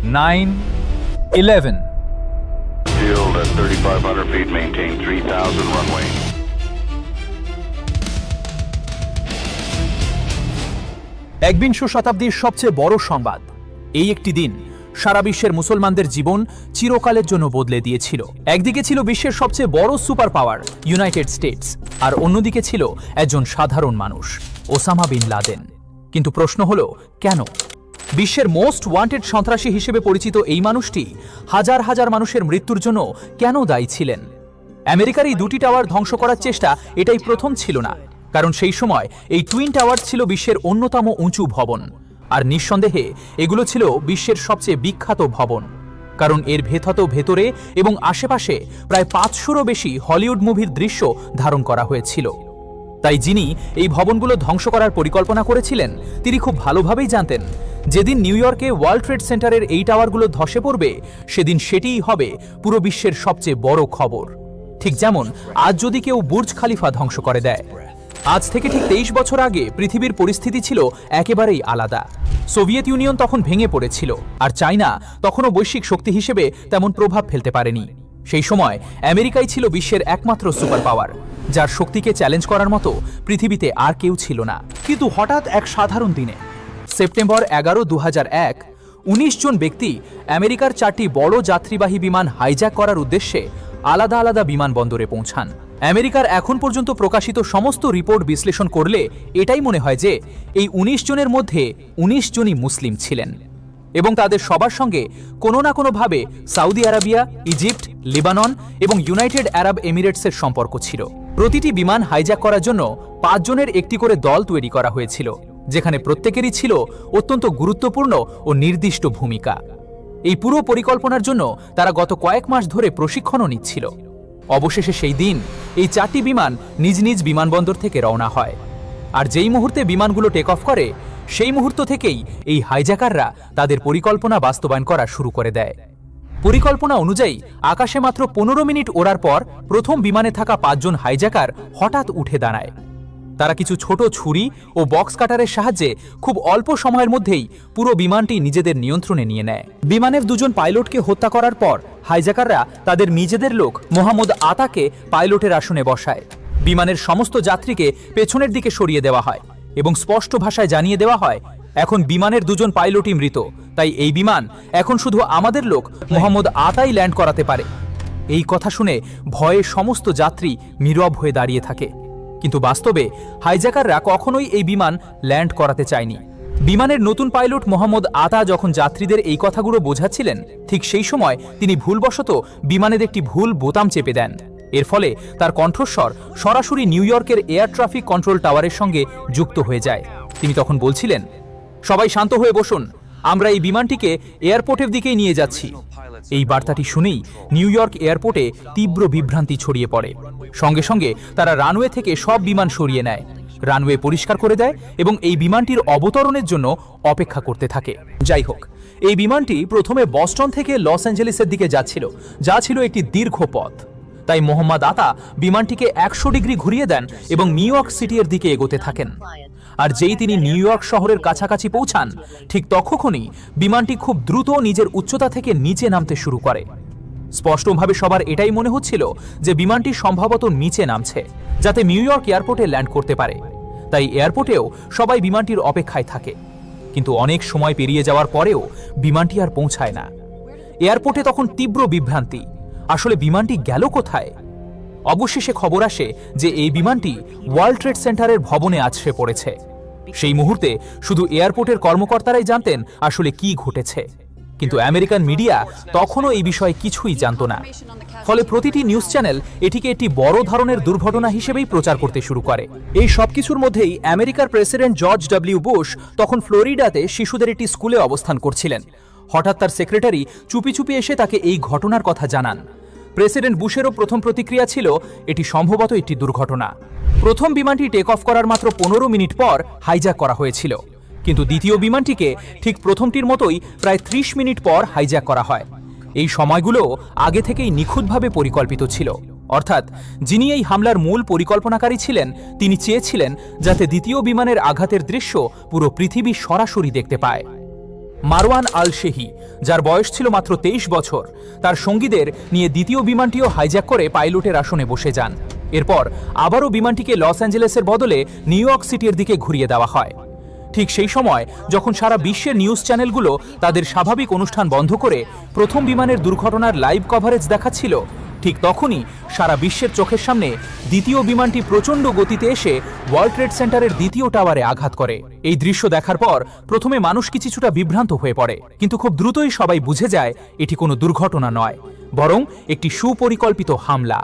9, 11. Field at 3,500 feet, maintain 3,000 runway. একবিংশ শতাব্দীর সবচেয়ে বড় সংবাদ। এই একটি দিন সারা বিশ্বের মুসলমানদের জীবন চিরকালের জন্য বদলে দিয়েছিল। একদিকে ছিল বিশ্বের সবচেয়ে বড় সুপার পাওয়ার ইউনাইটেড স্টেটস, আর অন্যদিকে ছিল একজন সাধারণ মানুষ, ওসামা বিন লাদেন। কিন্তু প্রশ্ন হলো, কেন? বিশ্বের মোস্ট ওয়ান্টেড সন্ত্রাসী হিসেবে পরিচিত এই মানুষটি হাজার হাজার মানুষের মৃত্যুর জন্য কেন দায়ী ছিলেন? আমেরিকার এই দুটি টাওয়ার ধ্বংস করার চেষ্টা এটাই প্রথম ছিল না, কারণ সেই সময় এই টুইন টাওয়ার ছিল বিশ্বের অন্যতম উঁচু ভবন, আর নিঃসন্দেহে এগুলো ছিল বিশ্বের সবচেয়ে বিখ্যাত ভবন, কারণ এর ভেতরে এবং আশেপাশে প্রায় 500রও বেশি হলিউড মুভির দৃশ্য ধারণ করা হয়েছিল। তাই যিনি এই ভবনগুলো ধ্বংস করার পরিকল্পনা করেছিলেন তিনি খুব ভালোভাবেই জানতেন যেদিন নিউ ইয়র্কে ওয়ার্ল্ড ট্রেড সেন্টারের এই টাওয়ারগুলো ধসে পড়বে সেদিন সেটিই হবে পুরো বিশ্বের সবচেয়ে বড় খবর। ঠিক যেমন আজ যদি কেউ বুর্জ খালিফা ধ্বংস করে দেয়। আজ থেকে ঠিক 23 বছর আগে পৃথিবীর পরিস্থিতি ছিল একেবারেই আলাদা। সোভিয়েত ইউনিয়ন তখন ভেঙে পড়েছিল, আর চায়না তখনও বৈশ্বিক শক্তি হিসেবে তেমন প্রভাব ফেলতে পারেনি। সেই সময় আমেরিকাই ছিল বিশ্বের একমাত্র সুপার পাওয়ার, যার শক্তিকে চ্যালেঞ্জ করার মতো পৃথিবীতে আর কেউ ছিল না। কিন্তু হঠাৎ এক সাধারণ দিনে সেপ্টেম্বর 11, 2001, 19 জন ব্যক্তি আমেরিকার 4টি বড় যাত্রীবাহী বিমান হাইজ্যাক করার উদ্দেশ্যে আলাদা আলাদা বিমানবন্দরে পৌঁছান। আমেরিকার এখন পর্যন্ত প্রকাশিত সমস্ত রিপোর্ট বিশ্লেষণ করলে এটাই মনে হয় যে এই 19 জনের মধ্যে 19 জনই মুসলিম ছিলেন, এবং তাদের সবার সঙ্গে কোনো না কোনোভাবে সৌদি আরবিয়া, ইজিপ্ট, লেবানন এবং ইউনাইটেড আরব এমিরেটসের সম্পর্ক ছিল। প্রতিটি বিমান হাইজ্যাক করার জন্য 5 জনের একটি করে দল তৈরি করা হয়েছিল, যেখানে প্রত্যেকেরই ছিল অত্যন্ত গুরুত্বপূর্ণ ও নির্দিষ্ট ভূমিকা। এই পুরো পরিকল্পনার জন্য তারা গত কয়েক মাস ধরে প্রশিক্ষণও নিচ্ছিল। অবশেষে সেই দিন এই 4টি বিমান নিজ নিজ বিমানবন্দর থেকে রওনা হয়, আর যেই মুহূর্তে বিমানগুলো টেক অফ করে সেই মুহূর্ত থেকেই এই হাইজ্যাকাররা তাদের পরিকল্পনা বাস্তবায়ন করা শুরু করে দেয়। পরিকল্পনা অনুযায়ী আকাশে মাত্র 15 মিনিট ওড়ার পর প্রথম বিমানে থাকা 5 জন হাইজ্যাকার হঠাৎ উঠে দাঁড়ায়। তারা কিছু ছোট ছুরি ও বক্স কাটারের সাহায্যে খুব অল্প সময়ের মধ্যেই পুরো বিমানটি নিজেদের নিয়ন্ত্রণে নিয়ে নেয়। বিমানের 2 জন পাইলটকে হত্যা করার পর হাইজ্যাকাররা তাদের নিজেদের লোক মোহাম্মদ আতাকে পাইলটের আসনে বসায়। বিমানের সমস্ত যাত্রীকে পেছনের দিকে সরিয়ে দেওয়া হয় এবং স্পষ্ট ভাষায় জানিয়ে দেওয়া হয়, এখন বিমানের 2 জন পাইলটই মৃত, তাই এই বিমান এখন শুধু আমাদের লোক মোহাম্মদ আতাই ল্যান্ড করাতে পারে। এই কথা শুনে ভয়ে সমস্ত যাত্রী নীরব হয়ে দাঁড়িয়ে থাকে, কিন্তু বাস্তবে হাইজ্যাকাররা কখনোই এই বিমান ল্যান্ড করাতে চায়নি। বিমানের নতুন পাইলট মোহাম্মদ আতা যখন যাত্রীদের এই কথাগুলো বোঝাচ্ছিলেন, ঠিক সেই সময় তিনি ভুলবশত বিমানের একটি ভুল বোতাম চেপে দেন। এর ফলে তার কণ্ঠস্বর সরাসরি নিউ ইয়র্কের এয়ার ট্রাফিক কন্ট্রোল টাওয়ারের সঙ্গে যুক্ত হয়ে যায়। তিনি তখন বলছিলেন, সবাই শান্ত হয়ে বসুন, আমরা এই বিমানটিকে এয়ারপোর্টের দিকেই নিয়ে যাচ্ছি। এই বার্তাটি শুনেই নিউ ইয়র্ক এয়ারপোর্টে তীব্র বিভ্রান্তি ছড়িয়ে পড়ে। সঙ্গে সঙ্গে তারা রানওয়ে থেকে সব বিমান সরিয়ে নেয়, রানওয়ে পরিষ্কার করে দেয় এবং এই বিমানটির অবতরণের জন্য অপেক্ষা করতে থাকে। যাই হোক, এই বিমানটি প্রথমে বস্টন থেকে লস অ্যাঞ্জেলেসের দিকে যাচ্ছিল, যা ছিল একটি দীর্ঘ পথ। তাই মোহাম্মদ আতা বিমানটিকে 100 ডিগ্রি ঘুরিয়ে দেন এবং নিউ ইয়র্ক সিটির দিকে এগোতে থাকেন। আর যেই তিনি নিউ ইয়র্ক শহরের কাছাকাছি পৌঁছান, ঠিক তখনই বিমানটি খুব দ্রুত নিজের উচ্চতা থেকে নিচে নামতে শুরু করে। স্পষ্টভাবে সবার এটাই মনে হচ্ছিল যে বিমানটি সম্ভবত নিচে নামছে, যাতে নিউ ইয়র্ক এয়ারপোর্টে ল্যান্ড করতে পারে। তাই এয়ারপোর্টেও সবাই বিমানটির অপেক্ষায় থাকে, কিন্তু অনেক সময় পেরিয়ে যাওয়ার পরেও বিমানটি আর পৌঁছায় না। এয়ারপোর্টে তখন তীব্র বিভ্রান্তি, আসলে বিমানটি গেল কোথায়? অবশেষে খবর আসে যে এই বিমানটি ওয়ার্ল্ড ট্রেড সেন্টারের ভবনে আছড়ে পড়েছে। সেই মুহূর্তে শুধু এয়ারপোর্টের কর্মকর্তারাই জানতেন আসলে কি ঘটেছে, কিন্তু আমেরিকান মিডিয়া তখনও এই বিষয়ে কিছুই জানত না। ফলে প্রতিটি নিউজ চ্যানেল এটিকে একটি বড় ধরনের দুর্ঘটনা হিসেবেই প্রচার করতে শুরু করে। এই সবকিছুর মধ্যেই আমেরিকার প্রেসিডেন্ট জর্জ ডব্লিউ বুশ তখন ফ্লোরিডাতে শিশুদের একটি স্কুলে অবস্থান করছিলেন। হঠাৎ তার সেক্রেটারি চুপি চুপি এসে তাকে এই ঘটনার কথা জানান। প্রেসিডেন্ট বুশেরও প্রথম প্রতিক্রিয়া ছিল এটি সম্ভবত একটি দুর্ঘটনা। প্রথম বিমানটি টেক অফ করার মাত্র 15 মিনিট পর হাইজ্যাক করা হয়েছিল, কিন্তু দ্বিতীয় বিমানটিকে ঠিক প্রথমটির মতোই প্রায় 30 মিনিট পর হাইজ্যাক করা হয়। এই সময়গুলো আগে থেকেই নিখুঁতভাবে পরিকল্পিত ছিল, অর্থাৎ যিনি এই হামলার মূল পরিকল্পনাকারী ছিলেন তিনি চেয়েছিলেন যাতে দ্বিতীয় বিমানের আঘাতের দৃশ্য পুরো পৃথিবী সরাসরি দেখতে পায়। মারওয়ান আল শেহি, যার বয়স ছিল মাত্র 23 বছর, তার সঙ্গীদের নিয়ে দ্বিতীয় বিমানটিও হাইজ্যাক করে পাইলটের আসনে বসে যান। এরপর আবারও বিমানটিকে লস অ্যাঞ্জেলেসের বদলে নিউ ইয়র্ক সিটির দিকে ঘুরিয়ে দেওয়া হয়। ঠিক সেই সময় যখন সারা বিশ্বের নিউজ চ্যানেলগুলো তাদের স্বাভাবিক অনুষ্ঠান বন্ধ করে প্রথম বিমানের দুর্ঘটনার লাইভ কভারেজ দেখাচ্ছিল, ঠিক তখনই সারা বিশ্বের চোখের সামনে দ্বিতীয় বিমানটি প্রচণ্ড গতিতে এসে ওয়ার্ল্ড ট্রেড সেন্টারের দ্বিতীয় টাওয়ারে আঘাত করে। এই দৃশ্য দেখার পর প্রথমে মানুষ কিছুটা বিভ্রান্ত হয়ে পড়ে, কিন্তু খুব দ্রুতই সবাই বুঝে যায় এটি কোনো দুর্ঘটনা নয়, বরং একটি সুপরিকল্পিত হামলা।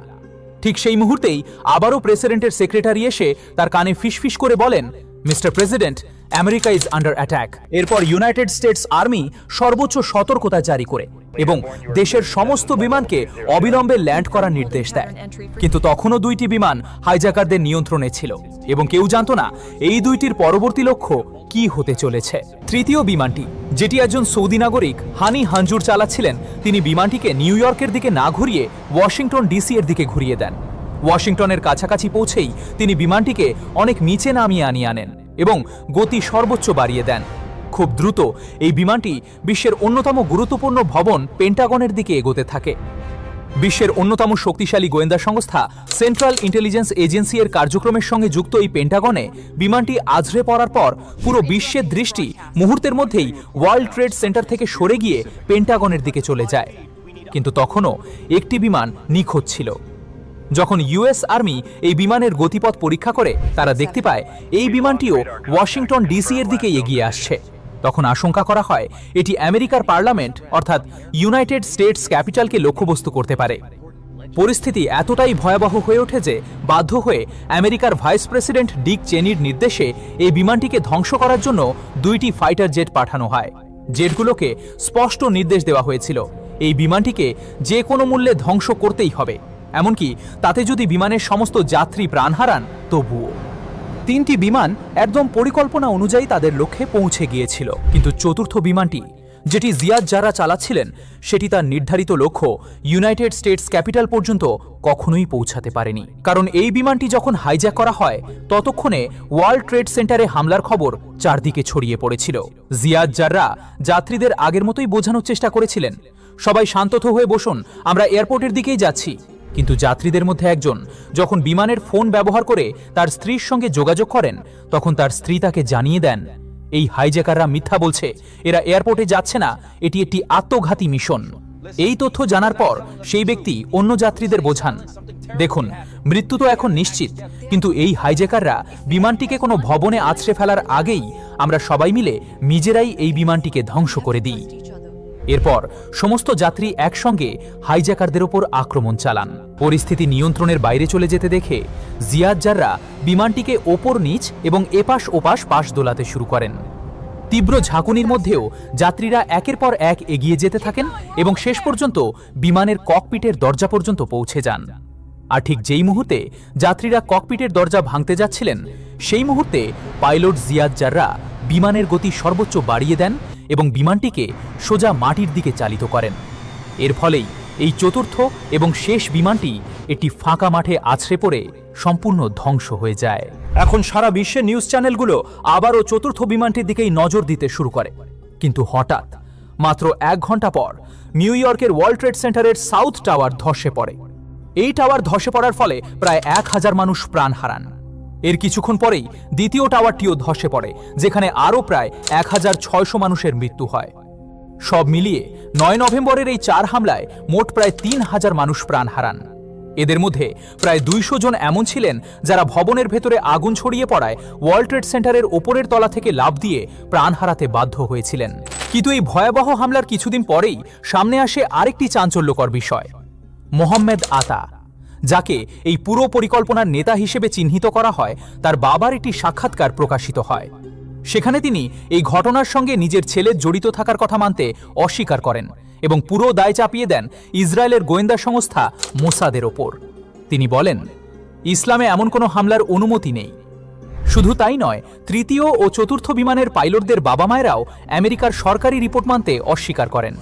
ঠিক সেই মুহূর্তেই আবারও প্রেসিডেন্টের সেক্রেটারি এসে তার কানে ফিসফিস করে বলেন, mister president, America is under attack. এরপর ইউনাইটেড স্টেটস আর্মি সর্বোচ্চ সতর্কতা জারি করে এবং দেশের সমস্ত বিমানকে অবিলম্বে ল্যান্ড করার নির্দেশ দেয়। কিন্তু তখনও দুইটি বিমান হাইজ্যাকারদের নিয়ন্ত্রণে ছিল এবং কেউ জানত না এই দুইটির পরবর্তী লক্ষ্য কি হতে চলেছে। তৃতীয় বিমানটি, যেটি একজন সৌদি নাগরিক হানি হাঞ্জুর চালাচ্ছিলেন, তিনি বিমানটিকে নিউ ইয়র্কের দিকে না ঘুরিয়ে ওয়াশিংটন ডিসি এর দিকে ঘুরিয়ে দেন। ওয়াশিংটনের কাছাকাছি পৌঁছেই তিনি বিমানটিকে অনেক নিচে নামিয়ে আনেন এবং গতি সর্বোচ্চ বাড়িয়ে দেন। খুব দ্রুত এই বিমানটি বিশ্বের অন্যতম গুরুত্বপূর্ণ ভবন পেন্টাগনের দিকে এগোতে থাকে। বিশ্বের অন্যতম শক্তিশালী গোয়েন্দা সংস্থা সেন্ট্রাল ইন্টেলিজেন্স এজেন্সি এর কার্যক্রমের সঙ্গে যুক্ত এই পেন্টাগনে বিমানটি আছড়ে পড়ার পর পুরো বিশ্বের দৃষ্টি মুহূর্তের মধ্যেই ওয়ার্ল্ড ট্রেড সেন্টার থেকে সরে গিয়ে পেন্টাগনের দিকে চলে যায়। কিন্তু তখনও একটি বিমান নিখোঁজ ছিল। যখন ইউএস আর্মি এই বিমানের গতিপথ পরীক্ষা করে, তারা দেখতে পায় এই বিমানটিও ওয়াশিংটন ডিসি এর দিকে এগিয়ে আসছে। তখন আশঙ্কা করা হয় এটি আমেরিকার পার্লামেন্ট অর্থাৎ ইউনাইটেড স্টেটস ক্যাপিটালকে লক্ষ্যবস্তু করতে পারে। পরিস্থিতি এতটাই ভয়াবহ হয়ে ওঠে যে বাধ্য হয়ে আমেরিকার ভাইস প্রেসিডেন্ট ডিক চেনির নির্দেশে এই বিমানটিকে ধ্বংস করার জন্য দুইটি ফাইটার জেট পাঠানো হয়। জেটগুলোকে স্পষ্ট নির্দেশ দেওয়া হয়েছিল এই বিমানটিকে যে কোনো মূল্যে ধ্বংস করতেই হবে, এমনকি তাতে যদি বিমানের সমস্ত যাত্রী প্রাণ হারান তবুও। তিনটি বিমান একদম পরিকল্পনা অনুযায়ী তাদের লক্ষ্যে পৌঁছে গিয়েছিল, কিন্তু চতুর্থ বিমানটি, যেটি জিয়াদ জাররা চালাচ্ছিলেন, সেটি তার নির্ধারিত লক্ষ্য ইউনাইটেড স্টেটস ক্যাপিটাল পর্যন্ত কখনোই পৌঁছাতে পারেনি। কারণ এই বিমানটি যখন হাইজ্যাক করা হয় ততক্ষণে ওয়ার্ল্ড ট্রেড সেন্টারে হামলার খবর চারদিকে ছড়িয়ে পড়েছিল। জিয়াদ জাররা যাত্রীদের আগের মতোই বোঝানোর চেষ্টা করেছিলেন, সবাই শান্ত হয়ে বসুন, আমরা এয়ারপোর্টের দিকেই যাচ্ছি। কিন্তু যাত্রীদের মধ্যে একজন যখন বিমানের ফোন ব্যবহার করে তার স্ত্রীর সঙ্গে যোগাযোগ করেন, তখন তার স্ত্রী তাকে জানিয়ে দেন এই হাইজ্যাকাররা মিথ্যা বলছে, এরা এয়ারপোর্টে যাচ্ছে না, এটি একটি আত্মঘাতী মিশন। এই তথ্য জানার পর সেই ব্যক্তি অন্য যাত্রীদের বোঝান, দেখুন, মৃত্যু তো এখন নিশ্চিত, কিন্তু এই হাইজ্যাকাররা বিমানটিকে কোনো ভবনে আছড়ে ফেলার আগেই আমরা সবাই মিলে নিজেরাই এই বিমানটিকে ধ্বংস করে দিই। এরপর সমস্ত যাত্রী একসঙ্গে হাইজ্যাকারদের ওপর আক্রমণ চালান। পরিস্থিতি নিয়ন্ত্রণের বাইরে চলে যেতে দেখে জিয়াদ জাররা বিমানটিকে ওপর নিচ এবং এপাশ ওপাশ পাশ দোলাতে শুরু করেন। তীব্র ঝাঁকুনির মধ্যেও যাত্রীরা একের পর এক এগিয়ে যেতে থাকেন এবং শেষ পর্যন্ত বিমানের ককপিটের দরজা পর্যন্ত পৌঁছে যান। আর ঠিক যেই মুহূর্তে যাত্রীরা ককপিটের দরজা ভাঙতে যাচ্ছিলেন, সেই মুহূর্তে পাইলট জিয়াদ জাররা বিমানের গতি সর্বোচ্চ বাড়িয়ে দেন এবং বিমানটিকে সোজা মাটির দিকে চালিত করেন। এর ফলেই এই চতুর্থ এবং শেষ বিমানটি একটি ফাঁকা মাঠে আছড়ে পড়ে সম্পূর্ণ ধ্বংস হয়ে যায়। এখন সারা বিশ্বের নিউজ চ্যানেলগুলো আবারও চতুর্থ বিমানটির দিকেই নজর দিতে শুরু করে। কিন্তু হঠাৎ মাত্র 1 ঘন্টা পর নিউ ইয়র্কের ওয়ার্ল্ড ট্রেড সেন্টারের সাউথ টাওয়ার ধসে পড়ে। এই টাওয়ার ধসে পড়ার ফলে প্রায় 1000 মানুষ প্রাণ হারান। এর কিছুক্ষণ পরেই দ্বিতীয় টাওয়ারটিও ধসে পড়ে, যেখানে আরও প্রায় 1600 মানুষের মৃত্যু হয়। সব মিলিয়ে 9 নভেম্বরের এই 4 হামলায় মোট প্রায় 3000 মানুষ প্রাণ হারান। এদের মধ্যে প্রায় 200 জন এমন ছিলেন যারা ভবনের ভেতরে আগুন ছড়িয়ে পড়ায় ওয়ার্ল্ড ট্রেড সেন্টারের ওপরের তলা থেকে লাফ দিয়ে প্রাণ হারাতে বাধ্য হয়েছিলেন। কিন্তু এই ভয়াবহ হামলার কিছুদিন পরেই সামনে আসে আরেকটি চাঞ্চল্যকর বিষয়। মোহাম্মদ আতা, যাকে এই পুরো পরিকল্পনার নেতা হিসেবে চিহ্নিত করা হয়, তার বাবার একটি সাক্ষাৎকার প্রকাশিত হয়। সেখানে তিনি এই ঘটনার সঙ্গে নিজের ছেলের জড়িত থাকার কথা মানতে অস্বীকার করেন এবং পুরো দায় চাপিয়ে দেন ইসরায়েলের গোয়েন্দা সংস্থা মোসাদের ওপর। তিনি বলেন, ইসলামে এমন কোনো হামলার অনুমতি নেই। শুধু তাই নয়, তৃতীয় ও চতুর্থ বিমানের পাইলটদের বাবা মায়েরাও আমেরিকার সরকারি রিপোর্ট মানতে অস্বীকার করেন।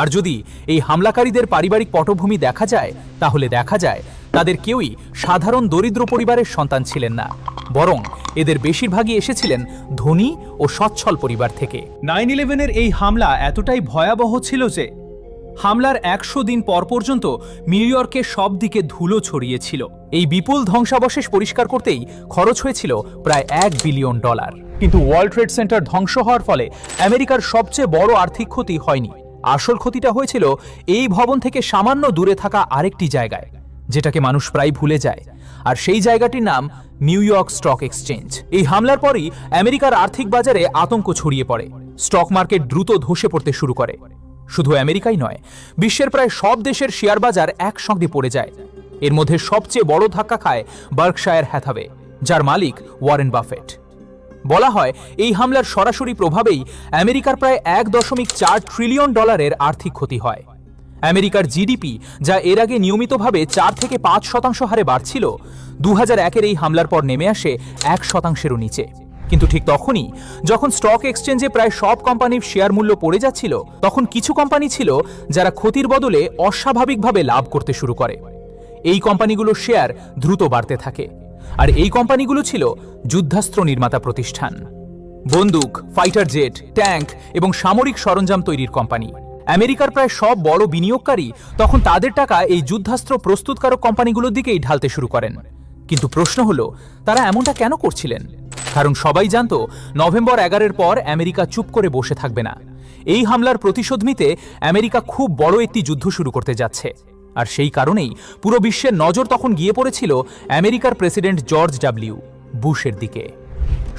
আর যদি এই হামলাকারীদের পারিবারিক পটভূমি দেখা যায়, তাহলে দেখা যায় তাদের কেউই সাধারণ দরিদ্র পরিবারের সন্তান ছিলেন না, বরং এদের বেশিরভাগই এসেছিলেন ধনী ও সচ্ছল পরিবার থেকে। 9/11-এর এই হামলা এতটাই ভয়াবহ ছিল যে হামলার 100 দিন পর পর্যন্ত নিউ ইয়র্কে সব দিকে ধুলো ছড়িয়েছিল। এই বিপুল ধ্বংসাবশেষ পরিষ্কার করতেই খরচ হয়েছিল প্রায় $1 বিলিয়ন। কিন্তু ওয়ার্ল্ড ট্রেড সেন্টার ধ্বংস হওয়ার ফলে আমেরিকার সবচেয়ে বড় আর্থিক ক্ষতি হয়নি। আসল ক্ষতিটা হয়েছিল এই ভবন থেকে সামান্য দূরে থাকা আরেকটি জায়গায়, যেটাকে মানুষ প্রায় ভুলে যায়, আর সেই জায়গাটির নাম নিউ ইয়র্ক স্টক এক্সচেঞ্জ। এই হামলার পরই আমেরিকার আর্থিক বাজারে আতঙ্ক ছড়িয়ে পড়ে। স্টক মার্কেট দ্রুত ধসে পড়তে শুরু করে। শুধু আমেরিকাই নয়, বিশ্বের প্রায় সব দেশের শেয়ার বাজার একসঙ্গে পড়ে যায়। এর মধ্যে সবচেয়ে বড় ধাক্কা খায় বার্কশায়ার হ্যাথাওয়ে, যার মালিক ওয়ারেন বাফেট। বলা হয় এই হামলার সরাসরি প্রভাবেই আমেরিকার প্রায় $1.4 ট্রিলিয়ন আর্থিক ক্ষতি হয়। আমেরিকার জিডিপি, যা এর আগে নিয়মিতভাবে 4 থেকে 5% হারে বাড়ছিল, 2001-এর এই হামলার পর নেমে আসে 1%-এরও নিচে। কিন্তু ঠিক তখনই যখন স্টক এক্সচেঞ্জে প্রায় সব কোম্পানির শেয়ার মূল্য পড়ে যাচ্ছিল, তখন কিছু কোম্পানি ছিল যারা ক্ষতির বদলে অস্বাভাবিকভাবে লাভ করতে শুরু করে। এই কোম্পানিগুলোর শেয়ার দ্রুত বাড়তে থাকে, আর এই কোম্পানিগুলো ছিল যুদ্ধাস্ত্র নির্মাতা প্রতিষ্ঠান। বন্দুক, ফাইটার জেট, ট্যাঙ্ক এবং সামরিক সরঞ্জাম তৈরির কোম্পানি। আমেরিকার প্রায় সব বড় বিনিয়োগকারী তখন তাদের টাকা এই যুদ্ধাস্ত্র প্রস্তুতকারক কোম্পানিগুলোর দিকেই ঢালতে শুরু করেন। কিন্তু প্রশ্ন হলো, তারা এমনটা কেন করছিলেন? কারণ সবাই জানত নভেম্বর 11-এর পর আমেরিকা চুপ করে বসে থাকবে না। এই হামলার প্রতিশোধ নিতে আমেরিকা খুব বড় একটি যুদ্ধ শুরু করতে যাচ্ছে। আর সেই কারণেই পুরো বিশ্বের নজর তখন গিয়ে পড়েছিল আমেরিকার প্রেসিডেন্ট জর্জ ডব্লিউ বুশের দিকে।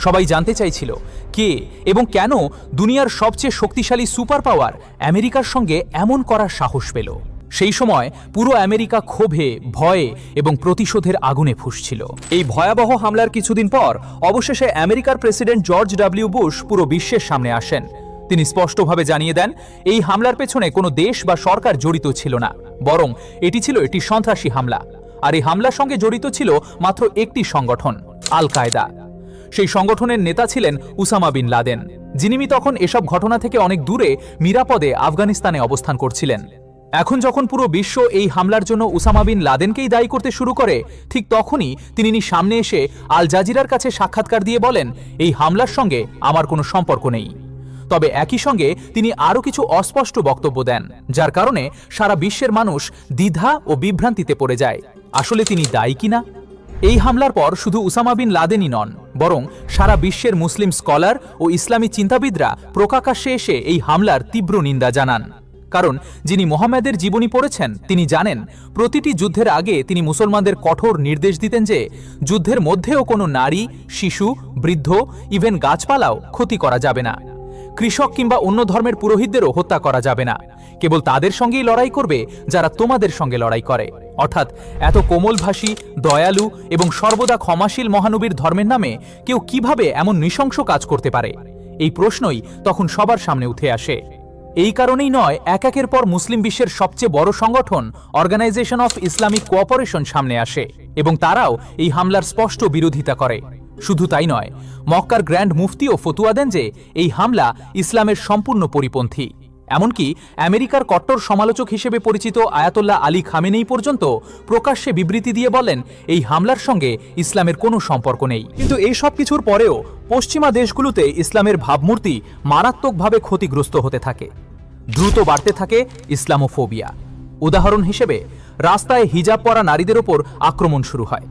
সবাই জানতে চাইছিল কে এবং কেন দুনিয়ার সবচেয়ে শক্তিশালী সুপার পাওয়ার আমেরিকার সঙ্গে এমন করার সাহস পেল। সেই সময় পুরো আমেরিকা ক্ষোভে, ভয়ে এবং প্রতিশোধের আগুনে ফুঁসছিল। এই ভয়াবহ হামলার কিছুদিন পর অবশেষে আমেরিকার প্রেসিডেন্ট জর্জ ডব্লিউ বুশ পুরো বিশ্বের সামনে আসেন। তিনি স্পষ্টভাবে জানিয়ে দেন, এই হামলার পেছনে কোনো দেশ বা সরকার জড়িত ছিল না, বরং এটি ছিল একটি সন্ত্রাসী হামলা। আর এই হামলার সঙ্গে জড়িত ছিল মাত্র একটি সংগঠন, আল কায়দা। সেই সংগঠনের নেতা ছিলেন উসামা বিন লাদেন, যিনি তখন এসব ঘটনা থেকে অনেক দূরে নিরাপদে আফগানিস্তানে অবস্থান করছিলেন। এখন যখন পুরো বিশ্ব এই হামলার জন্য উসামা বিন লাদেনকেই দায়ী করতে শুরু করে, ঠিক তখনই তিনি সামনে এসে আল জাজিরার কাছে সাক্ষাৎকার দিয়ে বলেন, এই হামলার সঙ্গে আমার কোনো সম্পর্ক নেই। তবে একই সঙ্গে তিনি আরও কিছু অস্পষ্ট বক্তব্য দেন, যার কারণে সারা বিশ্বের মানুষ দ্বিধা ও বিভ্রান্তিতে পড়ে যায়। আসলে তিনি দায়ী কিনা? এই হামলার পর শুধু উসামা বিন লাদেনই নন, বরং সারা বিশ্বের মুসলিম স্কলার ও ইসলামী চিন্তাবিদরা প্রকাশ্যে এসে এই হামলার তীব্র নিন্দা জানান। কারণ যিনি মোহাম্মদের জীবনী পড়েছেন, তিনি জানেন প্রতিটি যুদ্ধের আগে তিনি মুসলমানদের কঠোর নির্দেশ দিতেন যে যুদ্ধের মধ্যেও কোনো নারী, শিশু, বৃদ্ধ, ইভেন গাছপালাও ক্ষতি করা যাবে না। কৃষক কিংবা অন্য ধর্মের পুরোহিতদেরও হত্যা করা যাবে না। কেবল তাদের সঙ্গেই লড়াই করবে যারা তোমাদের সঙ্গে লড়াই করে। অর্থাৎ এত কোমলভাষী, দয়ালু এবং সর্বদা ক্ষমাশীল মহানবীর ধর্মের নামে কেউ কিভাবে এমন নৃশংস কাজ করতে পারে? এই প্রশ্নই তখন সবার সামনে উঠে আসে। এই কারণেই নয়, একের পর মুসলিম বিশ্বের সবচেয়ে বড় সংগঠন অর্গানাইজেশন অফ ইসলামিক কোঅপারেশন সামনে আসে এবং তারাও এই হামলার স্পষ্ট বিরোধিতা করে। শুধু তাই নয়, মক্কার গ্র্যান্ড মুফতিও ফতুয়া দেন যে এই হামলা ইসলামের সম্পূর্ণ পরিপন্থী। এমনকি আমেরিকার কট্টর সমালোচক হিসেবে পরিচিত আয়াতোল্লাহ আলী খামেনেই পর্যন্ত প্রকাশ্যে বিবৃতি দিয়ে বলেন, এই হামলার সঙ্গে ইসলামের কোনো সম্পর্ক নেই। কিন্তু এই সব কিছুর পরেও পশ্চিমা দেশগুলোতে ইসলামের ভাবমূর্তি মারাত্মকভাবে ক্ষতিগ্রস্ত হতে থাকে। দ্রুত বাড়তে থাকে ইসলামোফোবিয়া। উদাহরণ হিসেবে রাস্তায় হিজাব পরা নারীদের ওপর আক্রমণ শুরু হয়।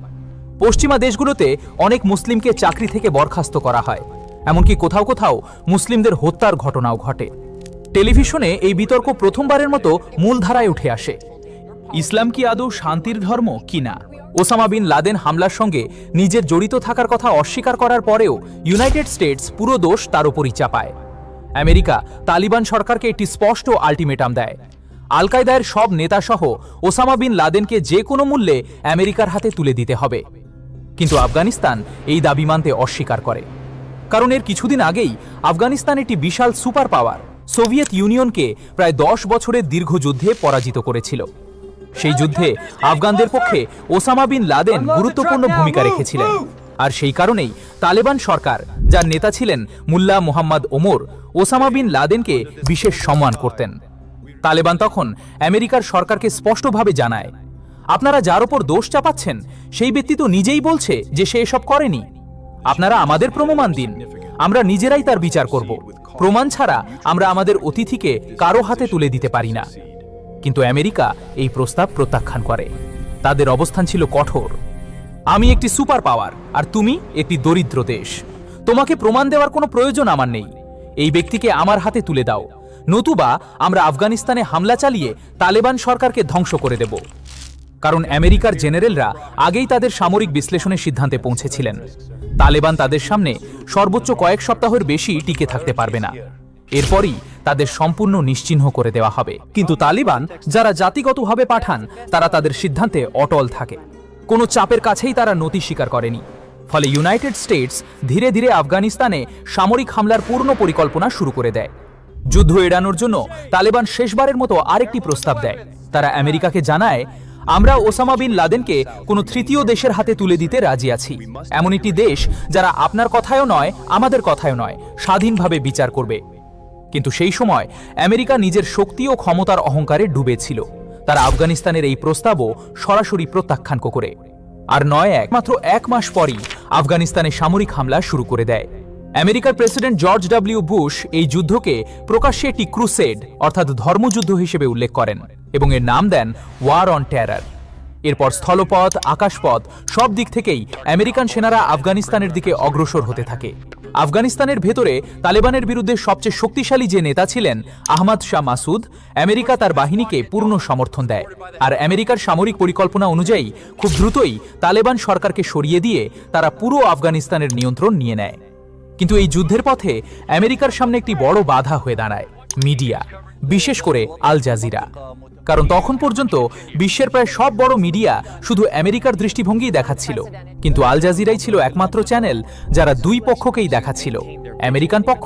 পশ্চিমা দেশগুলোতে অনেক মুসলিমকে চাকরি থেকে বরখাস্ত করা হয়। এমনকি কোথাও কোথাও মুসলিমদের হত্যার ঘটনাও ঘটে। টেলিভিশনে এই বিতর্ক প্রথমবারের মতো মূলধারায় উঠে আসে। ইসলাম কি আদৌ শান্তির ধর্ম কিনা? ওসামা বিন লাদেন হামলার সঙ্গে নিজের জড়িত থাকার কথা অস্বীকার করার পরেও ইউনাইটেড স্টেটস পুরো দোষ তার উপরই চাপায়। আমেরিকা তালিবান সরকারকে একটি স্পষ্ট আলটিমেটাম দেয়, আল কায়দার সব নেতাসহ ওসামা বিন লাদেনকে যে কোনো মূল্যে আমেরিকার হাতে তুলে দিতে হবে। কিন্তু আফগানিস্তান এই দাবি মানতে অস্বীকার করে। কারণ এর কিছুদিন আগেই আফগানিস্তান একটি বিশাল সুপার পাওয়ার সোভিয়েত ইউনিয়নকে প্রায় 10 বছরের দীর্ঘ যুদ্ধে পরাজিত করেছিল। সেই যুদ্ধে আফগানদের পক্ষে ওসামা বিন লাদেন গুরুত্বপূর্ণ ভূমিকা রেখেছিলেন। আর সেই কারণেই তালেবান সরকার, যার নেতা ছিলেন মুল্লা মোহাম্মদ ওমর, ওসামা বিন লাদেনকে বিশেষ সম্মান করতেন। তালেবান তখন আমেরিকার সরকারকে স্পষ্টভাবে জানায়, আপনারা যার ওপর দোষ চাপাচ্ছেন সেই ব্যক্তি তো নিজেই বলছে যে সে এসব করেনি। আপনারা আমাদের প্রমাণ দিন, আমরা নিজেরাই তার বিচার করব। প্রমাণ ছাড়া আমরা আমাদের অতিথিকে কারো হাতে তুলে দিতে পারি না। কিন্তু আমেরিকা এই প্রস্তাব প্রত্যাখ্যান করে। তাদের অবস্থান ছিল কঠোর। আমি একটি সুপার পাওয়ার আর তুমি একটি দরিদ্র দেশ। তোমাকে প্রমাণ দেওয়ার কোনো প্রয়োজন আমার নেই। এই ব্যক্তিকে আমার হাতে তুলে দাও, নতুবা আমরা আফগানিস্তানে হামলা চালিয়ে তালেবান সরকারকে ধ্বংস করে দেব। কারণ আমেরিকার জেনারেলরা আগেই তাদের সামরিক বিশ্লেষণের সিদ্ধান্তে পৌঁছেছিলেন তালেবান তাদের সামনে সর্বোচ্চ কয়েক সপ্তাহের বেশি টিকে থাকতে পারবে না। এরপরই তাদের সম্পূর্ণ নিশ্চিহ্ন করে দেওয়া হবে। কিন্তু তালিবান যারা জাতিগতভাবে পাঠান তারা তাদের সিদ্ধান্তে অটল থাকে। কোনো চাপের কাছেই তারা নতি স্বীকার করেনি। ফলে ইউনাইটেড স্টেটস ধীরে ধীরে আফগানিস্তানে সামরিক হামলার পূর্ণ পরিকল্পনা শুরু করে দেয়। যুদ্ধ এড়ানোর জন্য তালেবান শেষবারের মতো আরেকটি প্রস্তাব দেয়। তারা আমেরিকাকে জানায়, আমরা ওসামা বিন লাদেনকে কোনো তৃতীয় দেশের হাতে তুলে দিতে রাজি আছি, এমন একটি দেশ যারা আপনার কথায়ও নয় আমাদের কথায়ও নয় স্বাধীনভাবে বিচার করবে। কিন্তু সেই সময় আমেরিকা নিজের শক্তি ও ক্ষমতার অহংকারে ডুবেছিল। তারা আফগানিস্তানের এই প্রস্তাবও সরাসরি প্রত্যাখ্যান করে। আর মাত্র এক মাস পরই আফগানিস্তানে সামরিক হামলা শুরু করে দেয়। আমেরিকার প্রেসিডেন্ট জর্জ ডব্লিউ বুশ এই যুদ্ধকে প্রকাশ্যে একটি ক্রুসেড অর্থাৎ ধর্মযুদ্ধ হিসেবে উল্লেখ করেন এবং এর নাম দেন ওয়ার অন টেরর। এরপর স্থলপথ, আকাশপথ সব দিক থেকেই আমেরিকান সেনারা আফগানিস্তানের দিকে অগ্রসর হতে থাকে। আফগানিস্তানের ভেতরে তালেবানের বিরুদ্ধে সবচেয়ে শক্তিশালী যে নেতা ছিলেন আহমদ শাহ মাসুদ, আমেরিকা তার বাহিনীকে পূর্ণ সমর্থন দেয়। আর আমেরিকার সামরিক পরিকল্পনা অনুযায়ী খুব দ্রুতই তালেবান সরকারকে সরিয়ে দিয়ে তারা পুরো আফগানিস্তানের নিয়ন্ত্রণ নিয়ে নেয়। কিন্তু এই যুদ্ধের পথে আমেরিকার সামনে একটি বড় বাধা হয়ে দাঁড়ায় মিডিয়া, বিশেষ করে আল জাজিরা। কারণ তখন পর্যন্ত বিশ্বের প্রায় সব বড় মিডিয়া শুধু আমেরিকার দৃষ্টিভঙ্গি দেখাচ্ছিল, কিন্তু আল জাজিরাই ছিল একমাত্র চ্যানেল যারা দুই পক্ষকেই দেখাচ্ছিল, আমেরিকান পক্ষ,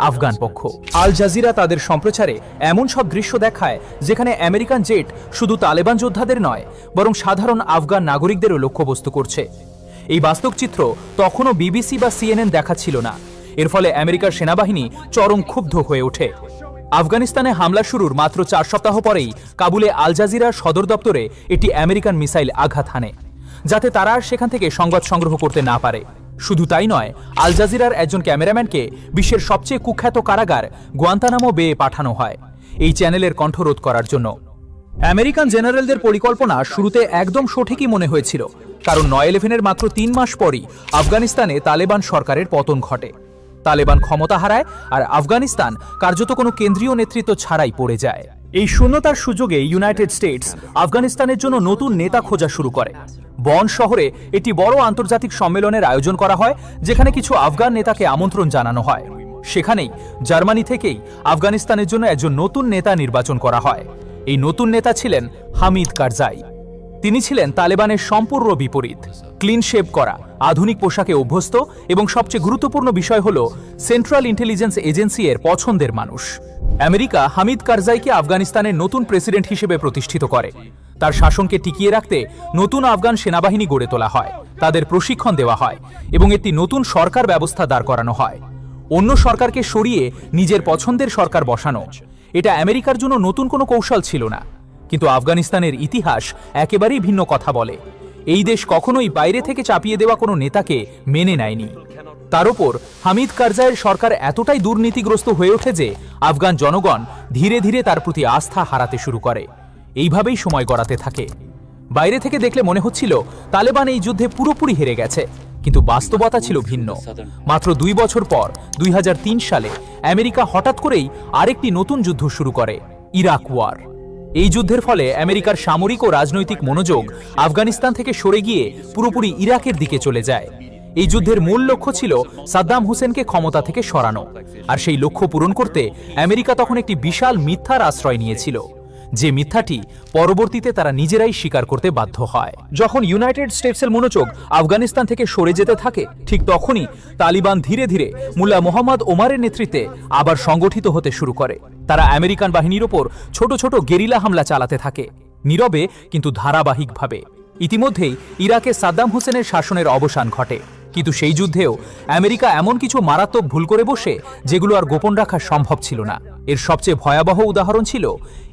আফগান পক্ষ। আল জাজিরা তাদের সম্প্রচারে এমন সব দৃশ্য দেখায় যেখানে আমেরিকান জেট শুধু তালেবান যোদ্ধাদের নয় বরং সাধারণ আফগান নাগরিকদেরও লক্ষ্যবস্তু করছে। এই বাস্তব চিত্র তখনও বিবিসি বা সিএনএন দেখাচ্ছিল না। এর ফলে আমেরিকার সেনাবাহিনী চরম ক্ষুব্ধ হয়ে ওঠে। আফগানিস্তানে হামলা শুরুর মাত্র 4 সপ্তাহ পরেই কাবুলে আল জাজিরার সদর দপ্তরে একটি আমেরিকান মিসাইল আঘাত হানে, যাতে তারা আর সেখান থেকে সংবাদ সংগ্রহ করতে না পারে। শুধু তাই নয়, আল জাজিরার একজন ক্যামেরাম্যানকে বিশ্বের সবচেয়ে কুখ্যাত কারাগার গুয়ান্তানামো বে পাঠানো হয় এই চ্যানেলের কণ্ঠরোধ করার জন্য। আমেরিকান জেনারেলদের পরিকল্পনা শুরুতে একদম সঠিকই মনে হয়েছিল, কারণ 9/11-এর মাত্র 3 মাস পরই আফগানিস্তানে তালেবান সরকারের পতন ঘটে। তালেবান ক্ষমতা হারায় আর আফগানিস্তান কার্যত কোনো কেন্দ্রীয় নেতৃত্ব ছাড়াই পড়ে যায়। এই শূন্যতার সুযোগে ইউনাইটেড স্টেটস আফগানিস্তানের জন্য নতুন নেতা খোঁজা শুরু করে। বন শহরে একটি বড় আন্তর্জাতিক সম্মেলনের আয়োজন করা হয়, যেখানে কিছু আফগান নেতাকে আমন্ত্রণ জানানো হয়। সেখানেই জার্মানি থেকেই আফগানিস্তানের জন্য একজন নতুন নেতা নির্বাচন করা হয়। এই নতুন নেতা ছিলেন হামিদ কারজাই। তিনি ছিলেন তালেবানের সম্পূর্ণ বিপরীত, ক্লিন শেভ করা, আধুনিক পোশাকে অভ্যস্ত এবং সবচেয়ে গুরুত্বপূর্ণ বিষয় হল সেন্ট্রাল ইন্টেলিজেন্স এজেন্সি এর পছন্দের মানুষ। আমেরিকা হামিদ কারজাইকে আফগানিস্তানের নতুন প্রেসিডেন্ট হিসেবে প্রতিষ্ঠিত করে। তার শাসনকে টিকিয়ে রাখতে নতুন আফগান সেনাবাহিনী গড়ে তোলা হয়, তাদের প্রশিক্ষণ দেওয়া হয় এবং একটি নতুন সরকার ব্যবস্থা দাঁড় করানো হয়। অন্য সরকারকে সরিয়ে নিজের পছন্দের সরকার বসানো, এটা আমেরিকার জন্য নতুন কোনো কৌশল ছিল না। কিন্তু আফগানিস্তানের ইতিহাস একেবারেই ভিন্ন কথা বলে। এই দেশ কখনোই বাইরে থেকে চাপিয়ে দেওয়া কোনো নেতাকে মেনে নেয়নি। তার উপর হামিদ কারজাইয়ের সরকার এতটাই দুর্নীতিগ্রস্ত হয়ে ওঠে যে আফগান জনগণ ধীরে ধীরে তার প্রতি আস্থা হারাতে শুরু করে। এইভাবেই সময় গড়াতে থাকে। বাইরে থেকে দেখলে মনে হচ্ছিল তালেবান এই যুদ্ধে পুরোপুরি হেরে গেছে, কিন্তু বাস্তবতা ছিল ভিন্ন। মাত্র 2 বছর পর 2003 সালে আমেরিকা হঠাৎ করেই আরেকটি নতুন যুদ্ধ শুরু করে, ইরাক ওয়ার। এই যুদ্ধের ফলে আমেরিকার সামরিক ও রাজনৈতিক মনোযোগ আফগানিস্তান থেকে সরে গিয়ে পুরোপুরি ইরাকের দিকে চলে যায়। এই যুদ্ধের মূল লক্ষ্য ছিল সাদ্দাম হোসেনকে ক্ষমতা থেকে সরানো, আর সেই লক্ষ্য পূরণ করতে আমেরিকা তখন একটি বিশাল মিথ্যার আশ্রয় নিয়েছিল, যে মিথ্যাটি পরবর্তীতে তারা নিজেরাই স্বীকার করতে বাধ্য হয়। যখন ইউনাইটেড স্টেটসের মনোযোগ আফগানিস্তান থেকে সরে যেতে থাকে, ঠিক তখনই তালিবান ধীরে ধীরে মুল্লা মোহাম্মদ ওমারের নেতৃত্বে আবার সংগঠিত হতে শুরু করে। তারা আমেরিকান বাহিনীর ওপর ছোট ছোট গেরিলা হামলা চালাতে থাকে, নীরবে কিন্তু ধারাবাহিকভাবে। ইতিমধ্যেই ইরাকে সাদ্দাম হোসেনের শাসনের অবসান ঘটে, কিন্তু সেই যুদ্ধেও আমেরিকা এমন কিছু মারাত্মক ভুল করে বসে যেগুলো আর গোপন রাখা সম্ভব ছিল না। এর সবচেয়ে ভয়াবহ উদাহরণ ছিল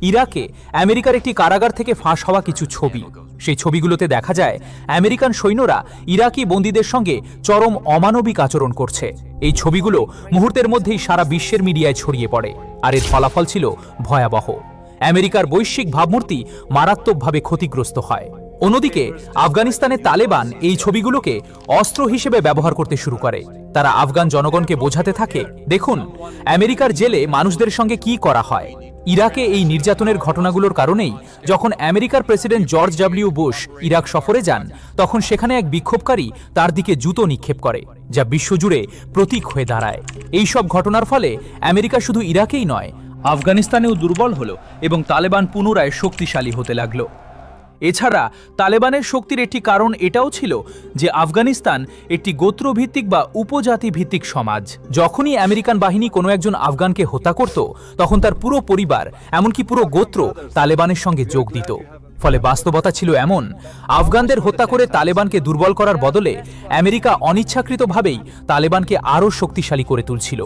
ইরাকে আমেরিকার একটি কারাগার থেকে ফাঁস হওয়া কিছু ছবি। সেই ছবিগুলোতে দেখা যায় আমেরিকান সৈন্যরা ইরাকি বন্দীদের সঙ্গে চরম অমানবিক আচরণ করছে। এই ছবিগুলো মুহূর্তের মধ্যেই সারা বিশ্বের মিডিয়ায় ছড়িয়ে পড়ে, আর এর ফলাফল ছিল ভয়াবহ। আমেরিকার বৈশ্বিক ভাবমূর্তি মারাত্মকভাবে ক্ষতিগ্রস্ত হয়। অন্যদিকে আফগানিস্তানের তালেবান এই ছবিগুলোকে অস্ত্র হিসেবে ব্যবহার করতে শুরু করে। তারা আফগান জনগণকে বোঝাতে থাকে, দেখুন আমেরিকার জেলে মানুষদের সঙ্গে কি করা হয়। ইরাকে এই নির্যাতনের ঘটনাগুলোর কারণেই যখন আমেরিকার president George W Bush Iraq সফরে যান, তখন সেখানে এক বিক্ষোভকারী তার দিকে জুতো নিক্ষেপ করে, যা বিশ্বজুড়ে প্রতীক হয়ে দাঁড়ায়। এই সব ঘটনার ফলে আমেরিকা শুধু ইরাকেই নয়, আফগানিস্তানেও দুর্বল হলো এবং তালেবান পুনরায় শক্তিশালী হতে লাগলো। এছাড়া তালেবানের শক্তির একটি কারণ এটাও ছিল যে আফগানিস্তান একটি গোত্রভিত্তিক বা উপজাতি ভিত্তিক সমাজ। যখনই আমেরিকান বাহিনী কোনো একজন আফগানকে হত্যা করত, তখন তার পুরো পরিবার, এমনকি পুরো গোত্র তালেবানের সঙ্গে যোগ দিত। ফলে বাস্তবতা ছিল এমন, আফগানদের হত্যা করে তালেবানকে দুর্বল করার বদলে আমেরিকা অনিচ্ছাকৃতভাবেই তালেবানকে আরও শক্তিশালী করে তুলছিল।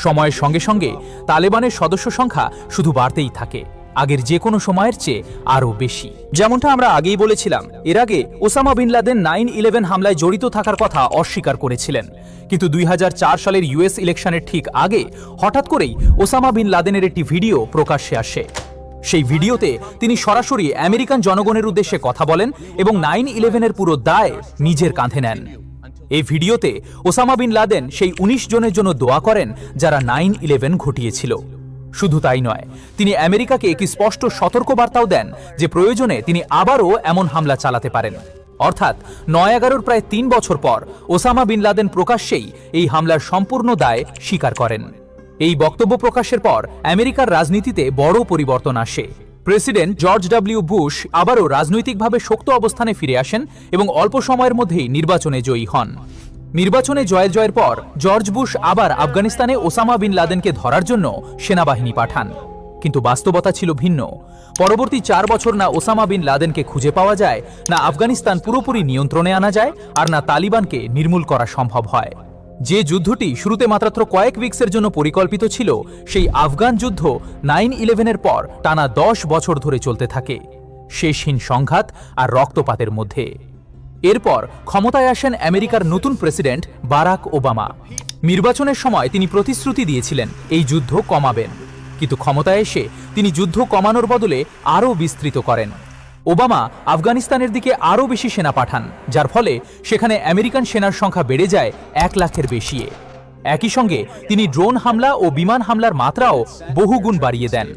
সময়ের সঙ্গে সঙ্গে তালেবানের সদস্য সংখ্যা শুধু বাড়তেই থাকে, আগের যে কোনো সময়ের চেয়ে আরও বেশি। যেমনটা আমরা আগেই বলেছিলাম, এর আগে ওসামা বিন লাদেন 9/11 হামলায় জড়িত থাকার কথা অস্বীকার করেছিলেন। কিন্তু 2004 সালের ইউএস ইলেকশনের ঠিক আগে হঠাৎ করেই ওসামা বিন লাদেনের একটি ভিডিও প্রকাশ্যে আসে। সেই ভিডিওতে তিনি সরাসরি আমেরিকান জনগণের উদ্দেশ্যে কথা বলেন এবং 9/11 পুরো দায় নিজের কাঁধে নেন। এই ভিডিওতে ওসামা বিন লাদেন সেই 19 জনের জন্য দোয়া করেন যারা 9/11 ঘটিয়েছিল। শুধু তাই নয়, তিনি আমেরিকাকে একটি স্পষ্ট সতর্কবার্তাও দেন যে প্রয়োজনে তিনি আবারও এমন হামলা চালাতে পারেন। অর্থাৎ 9/11 প্রায় 3 বছর পর ওসামা বিন লাদেন প্রকাশ্যেই এই হামলার সম্পূর্ণ দায় স্বীকার করেন। এই বক্তব্য প্রকাশের পর আমেরিকার রাজনীতিতে বড় পরিবর্তন আসে। প্রেসিডেন্ট জর্জ ডব্লিউ বুশ আবারও রাজনৈতিকভাবে শক্ত অবস্থানে ফিরে আসেন এবং অল্প সময়ের মধ্যেই নির্বাচনে জয়ী হন। নির্বাচনে জয়ের পর জর্জ বুশ আবার আফগানিস্তানে ওসামা বিন লাদেনকে ধরার জন্য সেনাবাহিনী পাঠান। কিন্তু বাস্তবতা ছিল ভিন্ন। পরবর্তী 4 বছর না ওসামা বিন লাদেনকে খুঁজে পাওয়া যায়, না আফগানিস্তান পুরোপুরি নিয়ন্ত্রণে আনা যায়, আর না তালিবানকে নির্মূল করা সম্ভব হয়। যে যুদ্ধটি শুরুতে মাত্র কয়েক উইক্সের জন্য পরিকল্পিত ছিল, সেই আফগান যুদ্ধ 9/11 পর টানা 10 বছর ধরে চলতে থাকে, শেষহীন সংঘাত আর রক্তপাতের মধ্যে। এরপর ক্ষমতায় আসেন আমেরিকার নতুন প্রেসিডেন্ট বারাক ওবামা। নির্বাচনের সময় তিনি প্রতিশ্রুতি দিয়েছিলেন এই যুদ্ধ কমাবেন, কিন্তু ক্ষমতায় এসে তিনি যুদ্ধ কমানোর বদলে আরও বিস্তৃত করেন। ওবামা আফগানিস্তানের দিকে আরও বেশি সেনা পাঠান, যার ফলে সেখানে আমেরিকান সেনার সংখ্যা বেড়ে যায় 1 লাখের বেশি। একই সঙ্গে তিনি ড্রোন হামলা ও বিমান হামলার মাত্রাও বহুগুণ বাড়িয়ে দেন,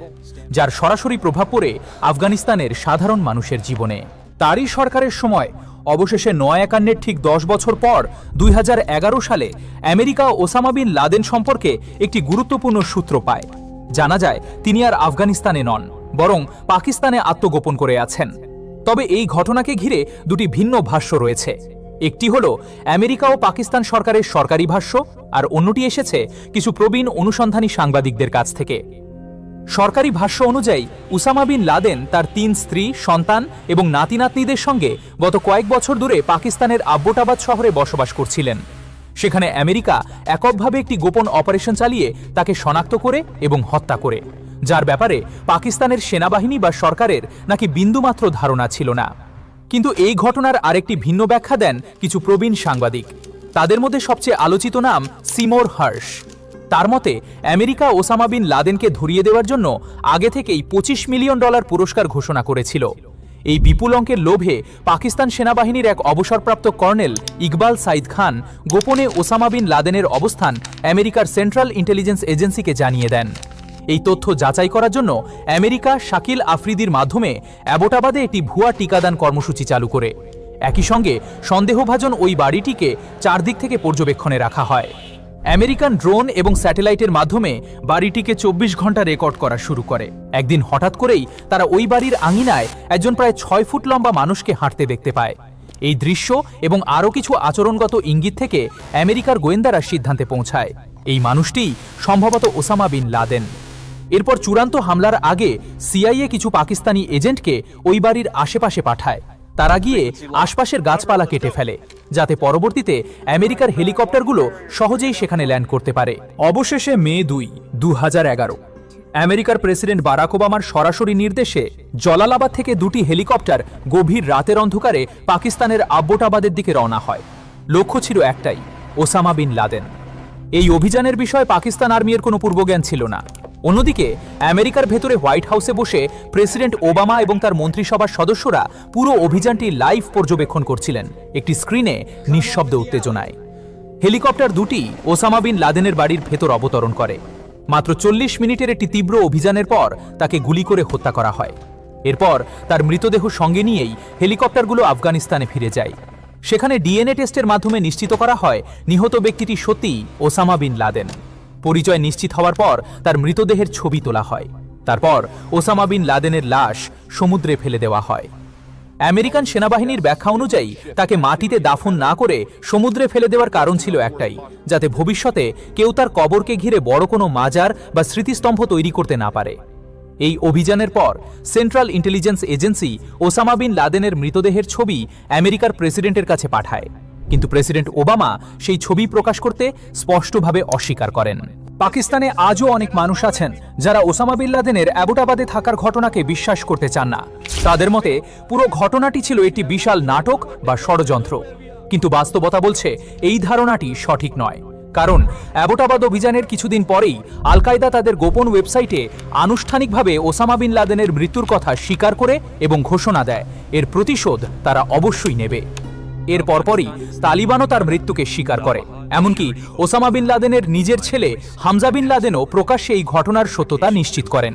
যার সরাসরি প্রভাব পড়ে আফগানিস্তানের সাধারণ মানুষের জীবনে। তারই সরকারের সময় অবশেষে 9/11 ঠিক 10 বছর পর 2011 সালে আমেরিকা ওসামা বিন লাদেন সম্পর্কে একটি গুরুত্বপূর্ণ সূত্র পায়। জানা যায় তিনি আর আফগানিস্তানে নন, বরং পাকিস্তানে আত্মগোপন করে আছেন। তবে এই ঘটনাকে ঘিরে দুটি ভিন্ন ভাষ্য রয়েছে। একটি হলো আমেরিকা ও পাকিস্তান সরকারের সরকারি ভাষ্য, আর অন্যটি এসেছে কিছু প্রবীণ অনুসন্ধানী সাংবাদিকদের কাছ থেকে। সরকারি ভাষ্য অনুযায়ী উসামা বিন লাদেন তার 3 স্ত্রী, সন্তান এবং নাতি নাতনিদের সঙ্গে গত কয়েক বছর ধরে পাকিস্তানের আব্বোটাবাদ শহরে বসবাস করছিলেন। সেখানে আমেরিকা এককভাবে একটি গোপন অপারেশন চালিয়ে তাকে শনাক্ত করে এবং হত্যা করে, যার ব্যাপারে পাকিস্তানের সেনাবাহিনী বা সরকারের নাকি বিন্দুমাত্র ধারণা ছিল না। কিন্তু এই ঘটনার আরেকটি ভিন্ন ব্যাখ্যা দেন কিছু প্রবীণ সাংবাদিক। তাদের মধ্যে সবচেয়ে আলোচিত নাম সিমোর হার্শ। তার মতে আমেরিকা ওসামা বিন লাদেনকে ধরিয়ে দেওয়ার জন্য আগে থেকেই $25 মিলিয়ন পুরস্কার ঘোষণা করেছিল। এই বিপুল অঙ্কের লোভে পাকিস্তান সেনাবাহিনীর এক অবসরপ্রাপ্ত কর্নেল ইকবাল সাইদ খান গোপনে ওসামা বিন লাদেনের অবস্থান আমেরিকার সেন্ট্রাল ইন্টেলিজেন্স এজেন্সিকে জানিয়ে দেন। এই তথ্য যাচাই করার জন্য আমেরিকা শাকিল আফ্রিদির মাধ্যমে অ্যাবোটাবাদে একটি ভুয়া টিকাদান কর্মসূচি চালু করে। একই সঙ্গে সন্দেহভাজন ওই বাড়িটিকে চারদিক থেকে পর্যবেক্ষণে রাখা হয়। আমেরিকান ড্রোন এবং স্যাটেলাইটের মাধ্যমে বাড়িটিকে 24 ঘন্টা রেকর্ড করা শুরু করে। একদিন হঠাৎ করেই তারা ওই বাড়ির আঙিনায় একজন প্রায় 6 ফুট লম্বা মানুষকে হাঁটতে দেখতে পায়। এই দৃশ্য এবং আরও কিছু আচরণগত ইঙ্গিত থেকে আমেরিকার গোয়েন্দারা সিদ্ধান্তে পৌঁছায় এই মানুষটিই সম্ভবত ওসামা বিন লাদেন। এরপর চূড়ান্ত হামলার আগে সিআইএ কিছু পাকিস্তানি এজেন্টকে ওই বাড়ির আশেপাশে পাঠায়। তারা গিয়ে আশপাশের গাছপালা কেটে ফেলে, যাতে পরবর্তীতে আমেরিকার হেলিকপ্টারগুলো সহজেই সেখানে ল্যান্ড করতে পারে। অবশেষে মে 2, 2011 আমেরিকার প্রেসিডেন্ট বারাক ওবামার সরাসরি নির্দেশে জলালাবাদ থেকে দুটি হেলিকপ্টার গভীর রাতের অন্ধকারে পাকিস্তানের আব্বোটাবাদের দিকে রওনা হয়। লক্ষ্য ছিল একটাই, ওসামা বিন লাদেন। এই অভিযানের বিষয়ে পাকিস্তান আর্মির কোনো পূর্বজ্ঞান ছিল না। অন্যদিকে আমেরিকার ভেতরে হোয়াইট হাউসে বসে প্রেসিডেন্ট ওবামা এবং তার মন্ত্রিসভার সদস্যরা পুরো অভিযানটি লাইভ পর্যবেক্ষণ করছিলেন একটি স্ক্রিনে নিঃশব্দ উত্তেজনায়। হেলিকপ্টার দুটি ওসামা বিন লাদেনের বাড়ির ভেতর অবতরণ করে। মাত্র 40 মিনিটের একটি তীব্র অভিযানের পর তাকে গুলি করে হত্যা করা হয়। এরপর তার মৃতদেহ সঙ্গে নিয়েই হেলিকপ্টারগুলো আফগানিস্তানে ফিরে যায়। সেখানে ডিএনএ টেস্টের মাধ্যমে নিশ্চিত করা হয় নিহত ব্যক্তিটি সত্যিই ওসামা বিন লাদেন। পরিচয় নিশ্চিত হওয়ার পর তার মৃতদেহের ছবি তোলা হয়। তারপর ওসামা বিন লাদেনের লাশ সমুদ্রে ফেলে দেওয়া হয়। আমেরিকান সেনাবাহিনীর ব্যাখ্যা অনুযায়ী তাকে মাটিতে দাফন না করে সমুদ্রে ফেলে দেওয়ার কারণ ছিল একটাই, যাতে ভবিষ্যতে কেউ তার কবরকে ঘিরে বড় কোনো মাজার বা স্মৃতিস্তম্ভ তৈরি করতে না পারে। এই অভিযানের পর Central Intelligence Agency Osama bin লাদেনের মৃতদেহের ছবি আমেরিকার প্রেসিডেন্টের কাছে পাঠায়, কিন্তু প্রেসিডেন্ট ওবামা সেই ছবি প্রকাশ করতে স্পষ্টভাবে অস্বীকার করেন। পাকিস্তানে আজও অনেক মানুষ আছেন যারা ওসামা বিন লাদেনের অ্যাবোটাবাদে থাকার ঘটনাকে বিশ্বাস করতে চান না। তাদের মতে পুরো ঘটনাটি ছিল একটি বিশাল নাটক বা ষড়যন্ত্র। কিন্তু বাস্তবতা বলছে এই ধারণাটি সঠিক নয়, কারণ অ্যাবোটাবাদ অভিযানের কিছুদিন পরেই আল কায়দা তাদের গোপন ওয়েবসাইটে আনুষ্ঠানিকভাবে ওসামা বিন লাদেনের মৃত্যুর কথা স্বীকার করে এবং ঘোষণা দেয় এর প্রতিশোধ তারা অবশ্যই নেবে। এর পরপরই তালিবানও তার মৃত্যুকে স্বীকার করে। এমনকি ওসামা বিন লাদেনের নিজের ছেলে হামজা বিন লাদেনও প্রকাশ্যে এই ঘটনার সত্যতা নিশ্চিত করেন।